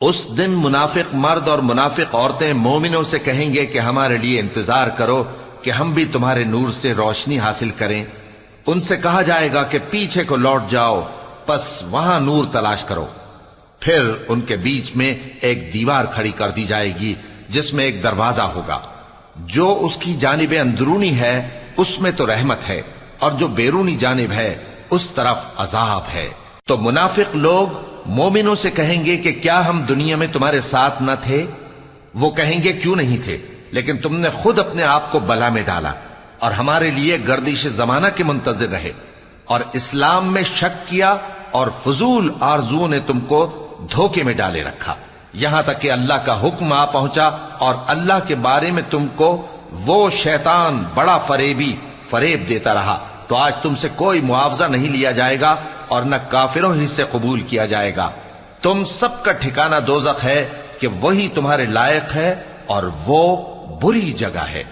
اس دن منافق مرد اور منافق عورتیں مومنوں سے کہیں گے کہ ہمارے لیے انتظار کرو کہ ہم بھی تمہارے نور سے روشنی حاصل کریں۔ ان سے کہا جائے گا کہ پیچھے کو لوٹ جاؤ، پس وہاں نور تلاش کرو۔ پھر ان کے بیچ میں ایک دیوار کھڑی کر دی جائے گی جس میں ایک دروازہ ہوگا، جو اس کی جانب اندرونی ہے اس میں تو رحمت ہے، اور جو بیرونی جانب ہے اس طرف عذاب ہے۔ تو منافق لوگ مومنوں سے کہیں گے کہ کیا ہم دنیا میں تمہارے ساتھ نہ تھے؟ وہ کہیں گے کیوں نہیں تھے، لیکن تم نے خود اپنے آپ کو بلا میں ڈالا اور ہمارے لیے گردش زمانہ کے منتظر رہے، اور اسلام میں شک کیا اور فضول آرزوؤں نے تم کو دھوکے میں ڈالے رکھا، یہاں تک کہ اللہ کا حکم آ پہنچا اور اللہ کے بارے میں تم کو وہ شیطان بڑا فریبی فریب دیتا رہا۔ تو آج تم سے کوئی معاوضہ نہیں لیا جائے گا اور نہ کافروں ہی سے قبول کیا جائے گا۔ تم سب کا ٹھکانہ دوزخ ہے کہ وہی تمہارے لائق ہے، اور وہ بری جگہ ہے۔